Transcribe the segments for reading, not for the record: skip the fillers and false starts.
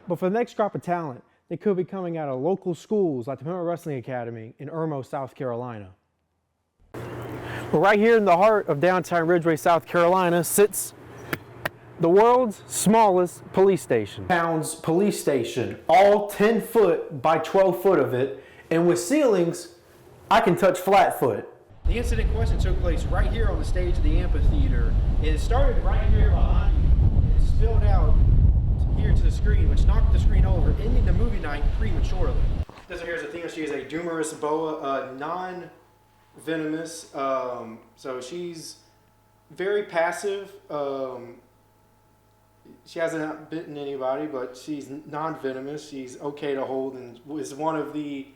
But for the next crop of talent, they could be coming out of local schools like the Pima Wrestling Academy in Irmo, South Carolina. But right here in the heart of downtown Ridgeway, South Carolina, sits the world's smallest police station. Town's police station, all 10 foot by 12 foot of it, and with ceilings, I can touch flat foot. The incident in question took place right here on the stage of the amphitheater. It started right here behind me. It spilled out here to the screen, which knocked the screen over, ending the movie night prematurely. This one here is Athena. She is a Dumerus boa, non-venomous. So she's very passive. She hasn't bitten anybody, but she's non-venomous. She's okay to hold and is one of the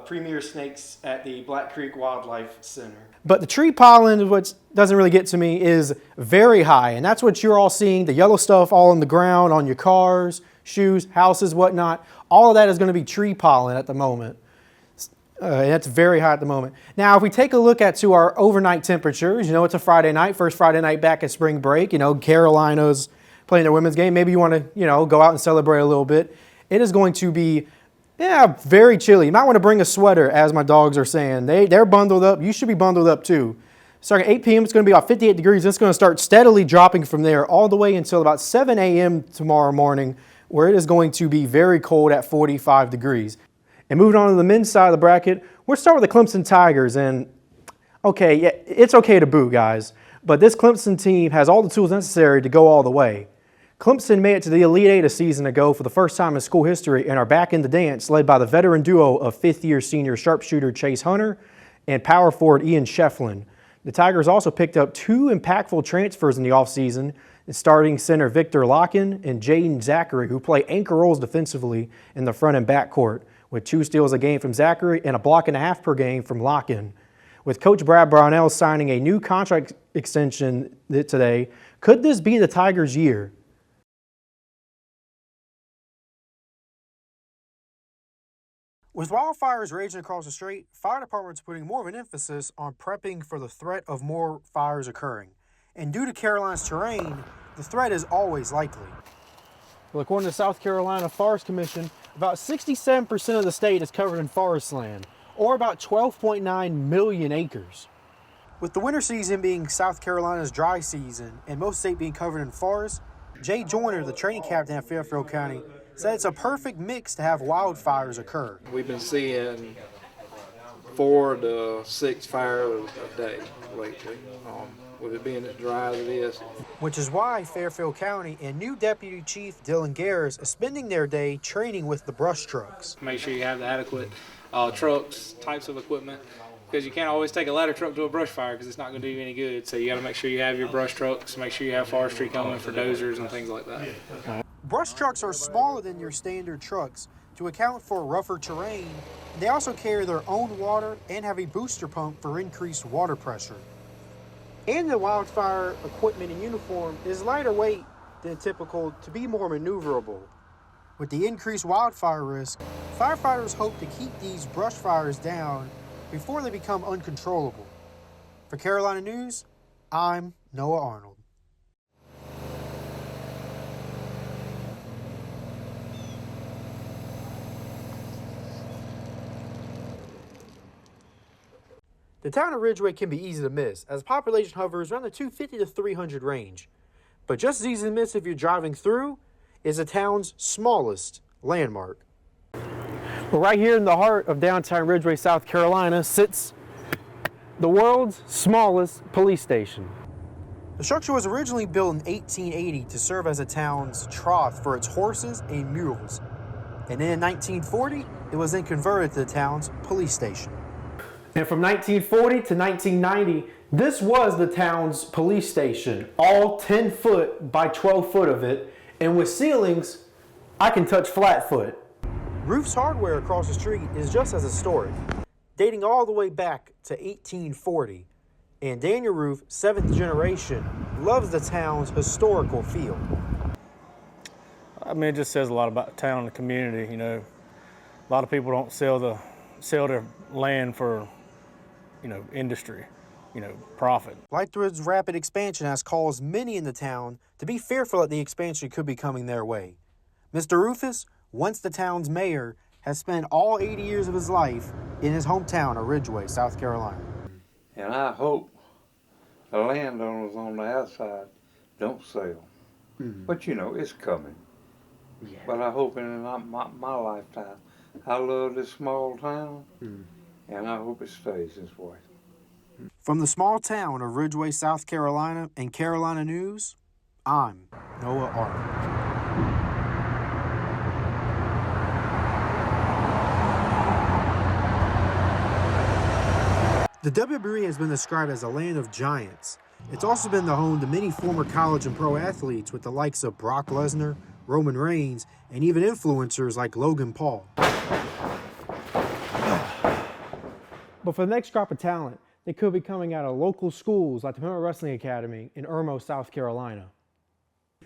premier snakes at the Black Creek Wildlife Center. But the tree pollen, which doesn't really get to me, is very high. And that's what you're all seeing, the yellow stuff all on the ground, on your cars, shoes, houses, whatnot. All of that is going to be tree pollen at the moment. And that's very high at the moment. Now, if we take a look at to our overnight temperatures, it's a Friday night, first Friday night back at spring break. Carolina's playing their women's game. Maybe you want to, go out and celebrate a little bit. It is going to be very chilly. You might want to bring a sweater, as my dogs are saying. They're bundled up. You should be bundled up too. Starting at 8 p.m., it's going to be about 58 degrees. It's going to start steadily dropping from there all the way until about 7 a.m. tomorrow morning, where it is going to be very cold at 45 degrees. And moving on to the men's side of the bracket, we'll start with the Clemson Tigers. And okay, yeah, it's okay to boo, guys, but this Clemson team has all the tools necessary to go all the way. Clemson made it to the Elite Eight a season ago for the first time in school history and are back in the dance, led by the veteran duo of fifth-year senior sharpshooter Chase Hunter and power forward Ian Shefflin. The Tigers also picked up two impactful transfers in the offseason, starting center Victor Locken and Jaden Zachary, who play anchor roles defensively in the front and back court, with 2 steals a game from Zachary and a block and a half per game from Locken. With Coach Brad Brownell signing a new contract extension today, could this be the Tigers' year? With wildfires raging across the state, fire departments are putting more of an emphasis on prepping for the threat of more fires occurring. And due to Carolina's terrain, the threat is always likely. Well, according to the South Carolina Forest Commission, about 67% of the state is covered in forest land, or about 12.9 million acres. With the winter season being South Carolina's dry season and most state being covered in forest, Jay Joyner, the training captain at Fairfield County, said it's a perfect mix to have wildfires occur. We've been seeing 4 to 6 fires a day lately, with it being as dry as it is. Which is why Fairfield County and new Deputy Chief Dylan Garris is spending their day training with the brush trucks. Make sure you have the adequate trucks, types of equipment, because you can't always take a ladder truck to a brush fire because it's not going to do you any good. So you got to make sure you have your brush trucks, make sure you have forestry coming for dozers and things like that. Brush trucks are smaller than your standard trucks to account for rougher terrain. They also carry their own water and have a booster pump for increased water pressure. And the wildfire equipment and uniform is lighter weight than typical to be more maneuverable. With the increased wildfire risk, firefighters hope to keep these brush fires down before they become uncontrollable. For Carolina News, I'm Noah Arnold. The town of Ridgeway can be easy to miss, as population hovers around the 250 to 300 range. But just as easy to miss if you're driving through is the town's smallest landmark. Well, right here in the heart of downtown Ridgeway, South Carolina, sits the world's smallest police station. The structure was originally built in 1880 to serve as the town's trough for its horses and mules. And then in 1940, it was then converted to the town's police station. And from 1940 to 1990, this was the town's police station, all 10 foot by 12 foot of it, and with ceilings, I can touch flat foot. Roof's Hardware across the street is just as historic, dating all the way back to 1840. And Daniel Roof, 7th generation, loves the town's historical feel. I mean, it just says a lot about the town and the community, A lot of people don't sell their land for industry, profit. Lightwood's rapid expansion has caused many in the town to be fearful that the expansion could be coming their way. Mr. Rufus, once the town's mayor, has spent all 80 years of his life in his hometown of Ridgway, South Carolina. And I hope the landowners on the outside don't sell. But you know, it's coming. Yeah. But I hope in my lifetime, I love this small town, and I hope it stays this way. From the small town of Ridgway, South Carolina, and Carolina News, I'm Noah Arnold. The WWE has been described as a land of giants. It's also been the home to many former college and pro athletes with the likes of Brock Lesnar, Roman Reigns, and even influencers like Logan Paul. But for the next crop of talent, they could be coming out of local schools like the Pima Wrestling Academy in Irmo, South Carolina.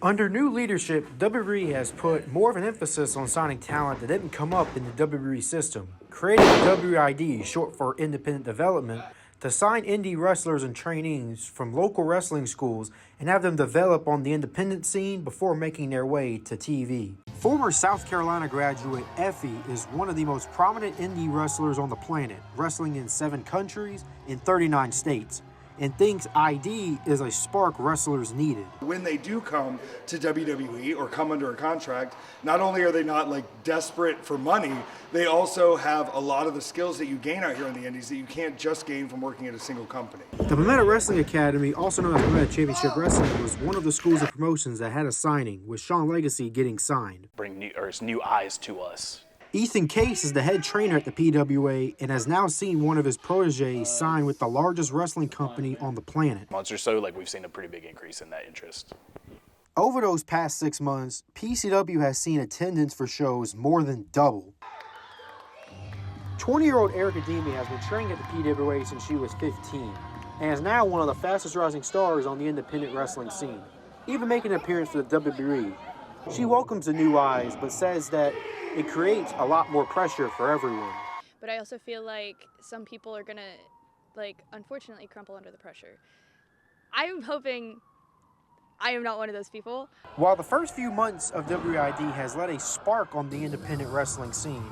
Under new leadership, WWE has put more of an emphasis on signing talent that didn't come up in the WWE system, creating WID, short for Independent Development, to sign indie wrestlers and trainees from local wrestling schools and have them develop on the independent scene before making their way to TV. Former South Carolina graduate Effie is one of the most prominent indie wrestlers on the planet, wrestling in 7 countries in 39 states, and thinks ID is a spark wrestlers needed. When they do come to WWE or come under a contract, not only are they not like desperate for money, they also have a lot of the skills that you gain out here in the indies that you can't just gain from working at a single company. The Pima Wrestling Academy, also known as Pima Championship Wrestling, was one of the schools of promotions that had a signing, with Sean Legacy getting signed. Bring new eyes to us. Ethan Case is the head trainer at the PWA and has now seen one of his proteges sign with the largest wrestling company on the planet. Months or so, we've seen a pretty big increase in that interest. Over those past 6 months, PCW has seen attendance for shows more than double. 20-year-old Erica Demi has been training at the PWA since she was 15 and is now one of the fastest rising stars on the independent wrestling scene, even making an appearance for the WWE. She welcomes the new eyes, but says that it creates a lot more pressure for everyone. But I also feel like some people are gonna, unfortunately crumple under the pressure. I'm hoping I am not one of those people. While the first few months of WID has let a spark on the independent wrestling scene,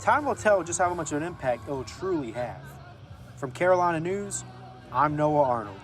time will tell just how much of an impact it will truly have. From Carolina News, I'm Noah Arnold.